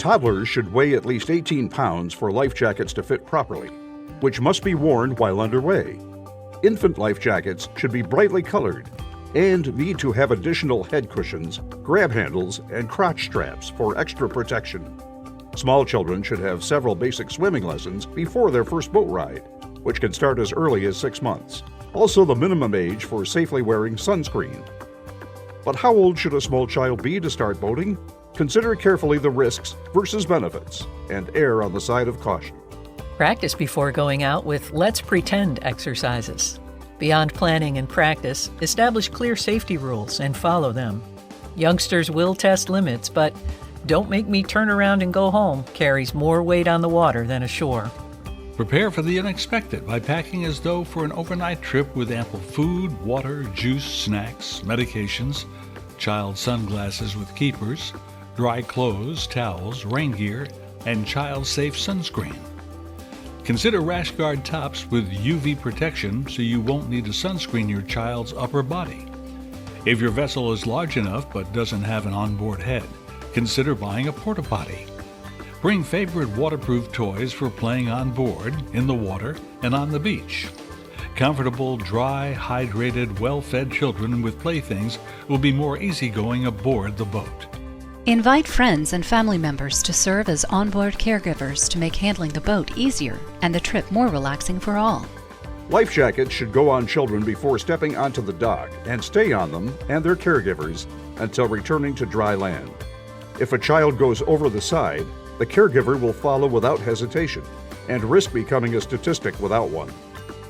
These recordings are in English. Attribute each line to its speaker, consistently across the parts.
Speaker 1: Toddlers should weigh at least 18 pounds for life jackets to fit properly, which must be worn while underway. Infant life jackets should be brightly colored and need to have additional head cushions, grab handles, and crotch straps for extra protection. Small children should have several basic swimming lessons before their first boat ride, which can start as early as 6 months. Also, the minimum age for safely wearing sunscreen. But how old should a small child be to start boating? Consider carefully the risks versus benefits and err on the side of caution.
Speaker 2: Practice before going out with let's pretend exercises. Beyond planning and practice, establish clear safety rules and follow them. Youngsters will test limits, but "don't make me turn around and go home" carries more weight on the water than ashore.
Speaker 3: Prepare for the unexpected by packing as though for an overnight trip with ample food, water, juice, snacks, medications, child sunglasses with keepers, dry clothes, towels, rain gear, and child-safe sunscreen. Consider rash guard tops with UV protection so you won't need to sunscreen your child's upper body. If your vessel is large enough but doesn't have an onboard head, consider buying a porta potty. Bring favorite waterproof toys for playing on board, in the water, and on the beach. Comfortable, dry, hydrated, well-fed children with playthings will be more easygoing aboard the boat.
Speaker 4: Invite friends and family members to serve as onboard caregivers to make handling the boat easier and the trip more relaxing for all.
Speaker 1: Life jackets should go on children before stepping onto the dock and stay on them and their caregivers until returning to dry land. If a child goes over the side, the caregiver will follow without hesitation and risk becoming a statistic without one.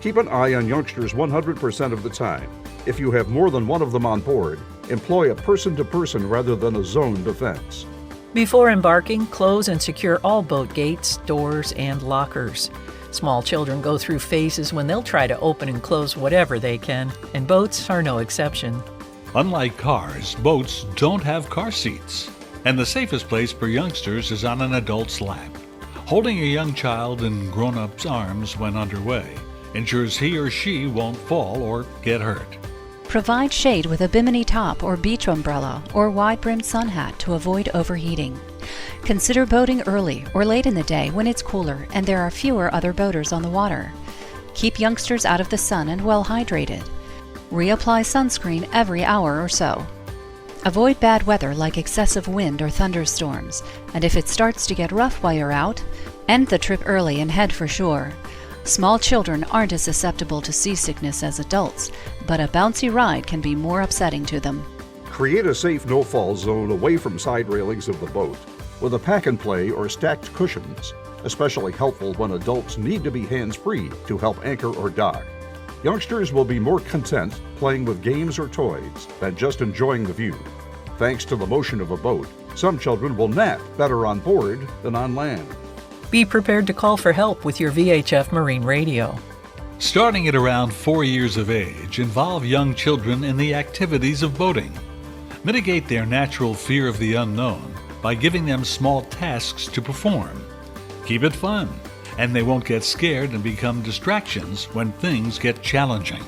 Speaker 1: Keep an eye on youngsters 100% of the time. If you have more than one of them on board, employ a person-to-person rather than a zone defense.
Speaker 2: Before embarking, close and secure all boat gates, doors, and lockers. Small children go through phases when they'll try to open and close whatever they can, and boats are no exception.
Speaker 3: Unlike cars, boats don't have car seats, and the safest place for youngsters is on an adult's lap. Holding a young child in grown-up's arms when underway ensures he or she won't fall or get hurt.
Speaker 4: Provide shade with a bimini top or beach umbrella or wide-brimmed sun hat to avoid overheating. Consider boating early or late in the day when it's cooler and there are fewer other boaters on the water. Keep youngsters out of the sun and well hydrated. Reapply sunscreen every hour or so. Avoid bad weather like excessive wind or thunderstorms, and if it starts to get rough while you're out, end the trip early and head for shore. Small children aren't as susceptible to seasickness as adults, but a bouncy ride can be more upsetting to them.
Speaker 1: Create a safe no-fall zone away from side railings of the boat with a pack-and-play or stacked cushions, especially helpful when adults need to be hands-free to help anchor or dock. Youngsters will be more content playing with games or toys than just enjoying the view. Thanks to the motion of a boat, some children will nap better on board than on land.
Speaker 2: Be prepared to call for help with your VHF Marine radio.
Speaker 3: Starting at around 4 years of age, involve young children in the activities of boating. Mitigate their natural fear of the unknown by giving them small tasks to perform. Keep it fun, and they won't get scared and become distractions when things get challenging.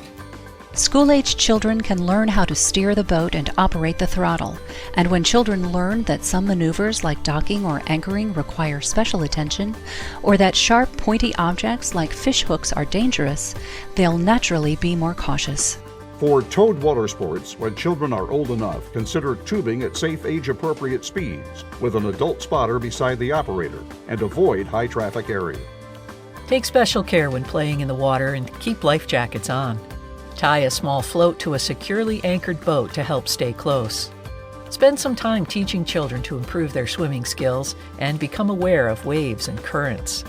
Speaker 4: School-aged children can learn how to steer the boat and operate the throttle, and when children learn that some maneuvers like docking or anchoring require special attention, or that sharp, pointy objects like fish hooks are dangerous, they'll naturally be more cautious.
Speaker 1: For towed water sports, when children are old enough, consider tubing at safe age-appropriate speeds with an adult spotter beside the operator and avoid high-traffic areas.
Speaker 2: Take special care when playing in the water and keep life jackets on. Tie a small float to a securely anchored boat to help stay close. Spend some time teaching children to improve their swimming skills and become aware of waves and currents.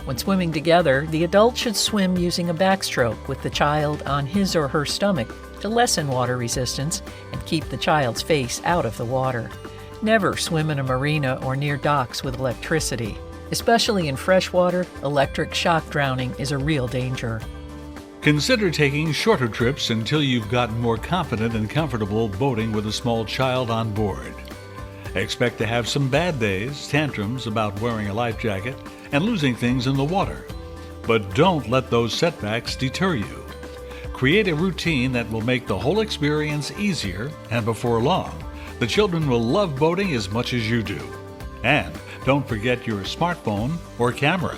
Speaker 2: When swimming together, the adult should swim using a backstroke with the child on his or her stomach to lessen water resistance and keep the child's face out of the water. Never swim in a marina or near docks with electricity. Especially in freshwater, electric shock drowning is a real danger.
Speaker 3: Consider taking shorter trips until you've gotten more confident and comfortable boating with a small child on board. Expect to have some bad days, tantrums about wearing a life jacket, and losing things in the water. But don't let those setbacks deter you. Create a routine that will make the whole experience easier, and before long, the children will love boating as much as you do. And don't forget your smartphone or camera.